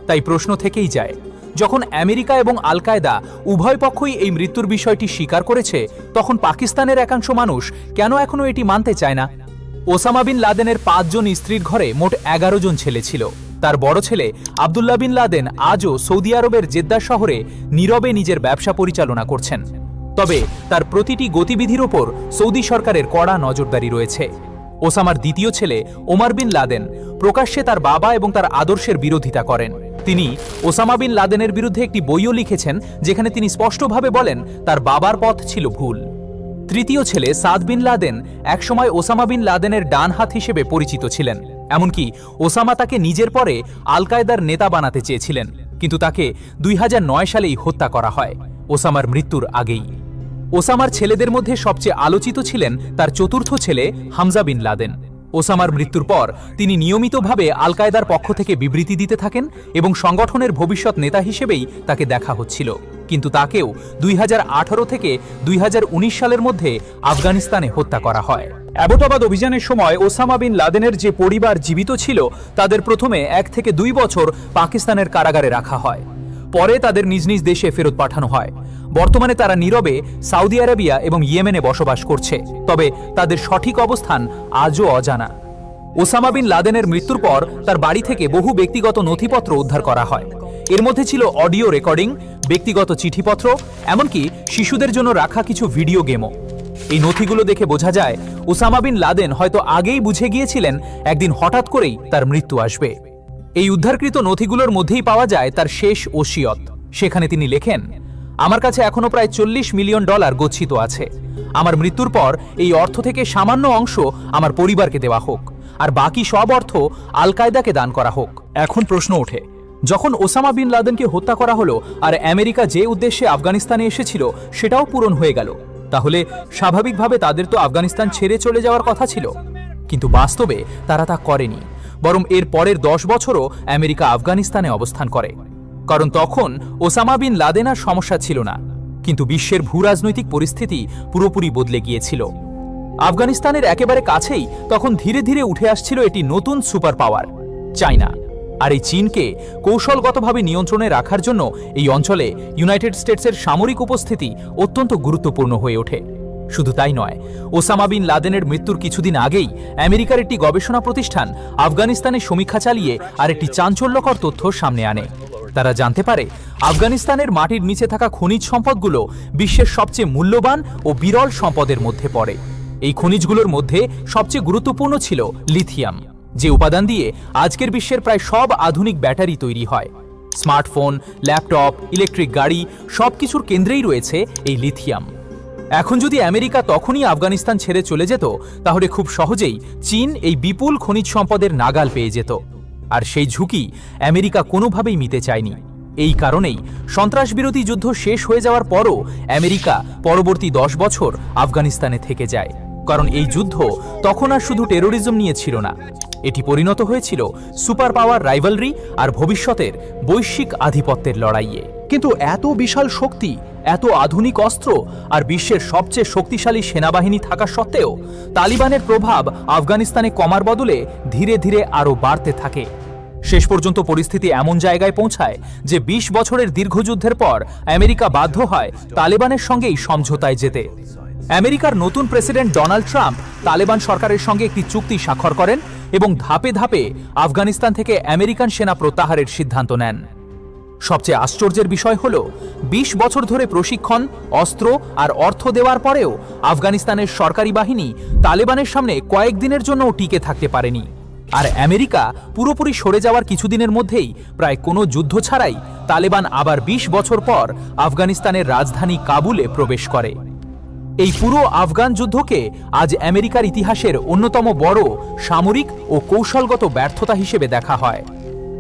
তাই প্রশ্ন থেকেই যায়, যখন আমেরিকা এবং আল কায়দা উভয় পক্ষই এই মৃত্যুর বিষয়টি স্বীকার করেছে, তখন পাকিস্তানের একাংশ মানুষ কেন এখনো এটি মানতে চায় না? ওসামা বিন লাদেনের 5 জন স্ত্রীর ঘরে মোট 11 জন ছেলে ছিল। তার বড় ছেলে আবদুল্লাহ বিন লাদেন আজও সৌদি আরবের জেদ্দা শহরে নীরবে নিজের ব্যবসা পরিচালনা করছেন। তবে তার প্রতিটি গতিবিধির ওপর সৌদি সরকারের কড়া নজরদারি রয়েছে। ওসামার দ্বিতীয় ছেলে ওমর বিন লাদেন প্রকাশ্যে তার বাবা এবং তার আদর্শের বিরোধিতা করেন। তিনি ওসামা বিন লাদেনের বিরুদ্ধে একটি বইও লিখেছেন, যেখানে তিনি স্পষ্টভাবে বলেন তার বাবার পথ ছিল ভুল। তৃতীয় ছেলে সাদ বিন লাদেন একসময় ওসামা বিন লাদেনের ডান হাত হিসেবে পরিচিত ছিলেন। এমনকি ওসামা তাকে নিজের পরে আল কায়দার নেতা বানাতে চেয়েছিলেন, কিন্তু তাকে 2009 সালেই হত্যা করা হয়, ওসামার মৃত্যুর আগেই। ওসামার ছেলেদের মধ্যে সবচেয়ে আলোচিত ছিলেন তার চতুর্থ ছেলে হামজা বিন লাদেন। ওসামার মৃত্যুর পর তিনি নিয়মিতভাবে আল কায়দার পক্ষ থেকে বিবৃতি দিতে থাকেন এবং সংগঠনের ভবিষ্যৎ নেতা হিসেবেই তাকে দেখা হচ্ছিল, কিন্তু তাকেও 2018 থেকে 2019 সালের মধ্যে আফগানিস্তানে হত্যা করা হয়। অ্যাবোটাবাদ অভিযানের সময় ওসামা বিন লাদেনের যে পরিবার জীবিত ছিল তাদের প্রথমে 1 থেকে 2 বছর পাকিস্তানের কারাগারে রাখা হয়। পরে তাদের নিজ নিজ দেশে ফেরত পাঠানো হয়। বর্তমানে তারা নীরবে সৌদি আরবিয়া এবং ইয়েমেনে বসবাস করছে, তবে তাদের সঠিক অবস্থান আজও অজানা। ওসামা বিন লাদেনের মৃত্যুর পর তার বাড়ি থেকে বহু ব্যক্তিগত নথিপত্র উদ্ধার করা হয়। এর মধ্যে ছিল অডিও রেকর্ডিং, ব্যক্তিগত চিঠিপত্র, এমনকি শিশুদের জন্য রাখা কিছু ভিডিও গেমও। এই নথিগুলো দেখে বোঝা যায় ওসামা বিন লাদেন হয়তো আগেই বুঝে গিয়েছিলেন একদিন হঠাৎ করেই তার মৃত্যু আসবে। এই উদ্ধারকৃত নথিগুলোর মধ্যেই পাওয়া যায় তার শেষ ওসিয়ত। সেখানে তিনি লেখেন, আমার কাছে এখনো প্রায় $40 মিলিয়ন গচ্ছিত আছে। আমার মৃত্যুর পর এই অর্থ থেকে সামান্য অংশ আমার পরিবারকে দেওয়া হোক, আর বাকি সব অর্থ আল কায়দাকে দান করা হোক। এখন প্রশ্ন ওঠে, যখন ওসামা বিন লাদেনকে হত্যা করা হলো আর আমেরিকা যে উদ্দেশ্যে আফগানিস্তানে এসেছিল সেটাও পূরণ হয়ে গেল, তাহলে স্বাভাবিকভাবে তাদের তো আফগানিস্তান ছেড়ে চলে যাওয়ার কথা ছিল। কিন্তু বাস্তবে তারা তা করেনি, বরং এর পরের 10 বছরও আমেরিকা আফগানিস্তানে অবস্থান করে। কারণ তখন ওসামা বিন লাদেন আর সমস্যা ছিল না, কিন্তু বিশ্বের ভূরাজনৈতিক পরিস্থিতি পুরোপুরি বদলে গিয়েছিল। আফগানিস্তানের একেবারে কাছেই তখন ধীরে ধীরে উঠে আসছিল এটি নতুন সুপার পাওয়ার, চায়না। আর এই চীনকে কৌশলগতভাবে নিয়ন্ত্রণে রাখার জন্য এই অঞ্চলে ইউনাইটেড স্টেটসের সামরিক উপস্থিতি অত্যন্ত গুরুত্বপূর্ণ হয়ে ওঠে। শুধু তাই নয়, ওসামা বিন লাদেনের মৃত্যুর কিছুদিন আগেই আমেরিকার একটি গবেষণা প্রতিষ্ঠান আফগানিস্তানে সমীক্ষা চালিয়ে আর একটি চাঞ্চল্যকর তথ্য সামনে আনে। তারা জানতে পারে আফগানিস্তানের মাটির নিচে থাকা খনিজ সম্পদগুলো বিশ্বের সবচেয়ে মূল্যবান ও বিরল সম্পদের মধ্যে পড়ে। এই খনিজগুলোর মধ্যে সবচেয়ে গুরুত্বপূর্ণ ছিল লিথিয়াম, যে উপাদান দিয়ে আজকের বিশ্বের প্রায় সব আধুনিক ব্যাটারি তৈরি হয়। স্মার্টফোন, ল্যাপটপ, ইলেকট্রিক গাড়ি সবকিছুর কেন্দ্রেই রয়েছে এই লিথিয়াম। এখন যদি আমেরিকা তখনই আফগানিস্তান ছেড়ে চলে যেত, তাহলে খুব সহজেই চীন এই বিপুল খনিজ সম্পদের নাগাল পেয়ে যেত। আর সেই ঝুঁকি আমেরিকা কোনোভাবেই নিতে চায়নি। এই কারণেই সন্ত্রাসবিরোধী যুদ্ধ শেষ হয়ে যাওয়ার পরও আমেরিকা পরবর্তী 10 বছর আফগানিস্তানে থেকে যায়, কারণ এই যুদ্ধ তখন আর শুধু টেরোরিজম নিয়ে ছিল না, এটি পরিণত হয়েছিল সুপার পাওয়ার রাইভালরি আর ভবিষ্যতের বৈশ্বিক আধিপত্যের লড়াইয়ে। কিন্তু এত বিশাল শক্তি, এত আধুনিক অস্ত্র আর বিশ্বের সবচেয়ে শক্তিশালী সেনাবাহিনী থাকা সত্ত্বেও তালিবানের প্রভাব আফগানিস্তানে কমার বদলে ধীরে ধীরে আরও বাড়তে থাকে। শেষ পর্যন্ত পরিস্থিতি এমন জায়গায় পৌঁছায় যে 20 বছরের দীর্ঘযুদ্ধের পর আমেরিকা বাধ্য হয় তালেবানের সঙ্গেই সমঝোতায় যেতে। আমেরিকার নতুন প্রেসিডেন্ট ডোনাল্ড ট্রাম্প তালেবান সরকারের সঙ্গে একটি চুক্তি স্বাক্ষর করেন এবং ধাপে ধাপে আফগানিস্তান থেকে আমেরিকান সেনা প্রত্যাহারের সিদ্ধান্ত নেন। সবচেয়ে আশ্চর্যের বিষয় হল 20 বছর ধরে প্রশিক্ষণ, অস্ত্র আর অর্থ দেওয়ার পরেও আফগানিস্তানের সরকারি বাহিনী তালেবানের সামনে কয়েকদিনের জন্যও টিকে থাকতে পারেনি। আর আমেরিকা পুরোপুরি সরে যাওয়ার কিছুদিনের মধ্যেই প্রায় কোনো যুদ্ধ ছাড়াই তালেবান আবার 20 বছর পর আফগানিস্তানের রাজধানী কাবুলে প্রবেশ করে। এই পুরো আফগান যুদ্ধকে আজ আমেরিকার ইতিহাসের অন্যতম বড় সামরিক ও কৌশলগত ব্যর্থতা হিসেবে দেখা হয়,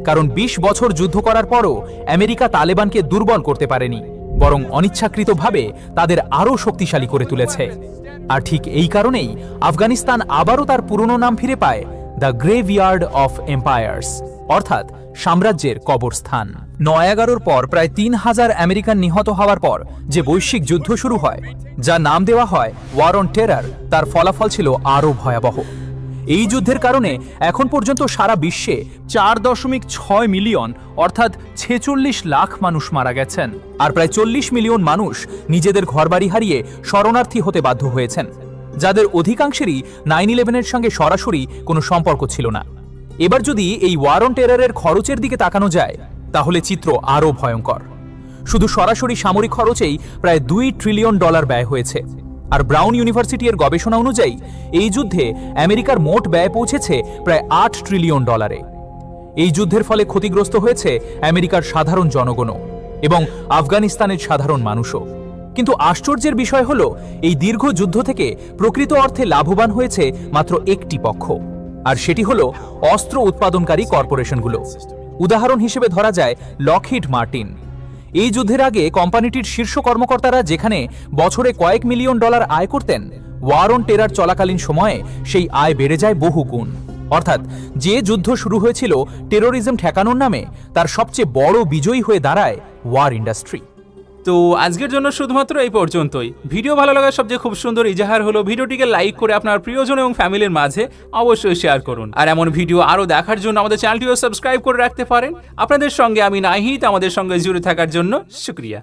কারণ 20 বছর যুদ্ধ করার পরও আমেরিকা তালেবানকে দুর্বল করতে পারেনি, বরং অনিচ্ছাকৃতভাবে তাদের আরও শক্তিশালী করে তুলেছে। আর ঠিক এই কারণেই আফগানিস্তান আবারও তার পুরনো নাম ফিরে পায়, দ্য গ্রেভইয়ার্ড অফ এম্পায়ার্স, অর্থাৎ সাম্রাজ্যের কবরস্থান। 9/11-র পর প্রায় 3000 আমেরিকান নিহত হওয়ার পর যে বৈশ্বিক যুদ্ধ শুরু হয়, যা নাম দেওয়া হয় ওয়ার অন টেরর, তার ফলাফল ছিল আরও ভয়াবহ। এই যুদ্ধের কারণে এখন পর্যন্ত সারা বিশ্বে 4.6 মিলিয়ন অর্থাৎ 46 লাখ মানুষ মারা গেছেন, আর প্রায় 40 মিলিয়ন মানুষ নিজেদের ঘরবাড়ি হারিয়ে শরণার্থী হতে বাধ্য হয়েছেন, যাদের অধিকাংশেরই 9/11-এর সঙ্গে সরাসরি কোনো সম্পর্ক ছিল না। এবার যদি এই ওয়ার অন টেররের খরচের দিকে তাকানো যায়, তাহলে চিত্র আরও ভয়ঙ্কর। শুধু সরাসরি সামরিক খরচেই প্রায় $2 ট্রিলিয়ন ব্যয় হয়েছে। আর ব্রাউন ইউনিভার্সিটি এর গবেষণা অনুযায়ী এই যুদ্ধে আমেরিকার মোট ব্যয় পৌঁছেছে প্রায় $8 ট্রিলিয়ন। এই যুদ্ধের ফলে ক্ষতিগ্রস্ত হয়েছে আমেরিকার সাধারণ জনগণও এবং আফগানিস্তানের সাধারণ মানুষও। কিন্তু আশ্চর্যের বিষয় হলো, এই দীর্ঘ যুদ্ধ থেকে প্রকৃত অর্থে লাভবান হয়েছে মাত্র একটি পক্ষ, আর সেটি হলো অস্ত্র উৎপাদনকারী কর্পোরেশনগুলো। উদাহরণ হিসেবে ধরা যায় লকহিড মার্টিন। এই যুদ্ধের আগে কোম্পানিটির শীর্ষ কর্মকর্তারা যেখানে বছরে কয়েক মিলিয়ন ডলার আয় করতেন, ওয়ার অন টেরর চলাকালীন সময়ে সেই আয় বেড়ে যায় বহু গুণ। অর্থাৎ যে যুদ্ধ শুরু হয়েছিল টেরোরিজম ঠেকানোর নামে, তার সবচেয়ে বড় বিজয়ী হয়ে দাঁড়ায় ওয়ার ইন্ডাস্ট্রি। তো আজকের জন্য শুধুমাত্র এই পর্যন্তই। ভিডিও ভালো লাগার সবচেয়ে খুব সুন্দর ইজাহার হলো ভিডিওটিকে লাইক করে আপনার প্রিয়জন এবং ফ্যামিলির মাঝে অবশ্যই শেয়ার করুন। আর এমন ভিডিও আরও দেখার জন্য আমাদের চ্যানেলটিও সাবস্ক্রাইব করে রাখতে পারেন। আপনাদের সঙ্গে আমি নাহিদ, আমাদের সঙ্গে জুড়ে থাকার জন্য শুক্রিয়া।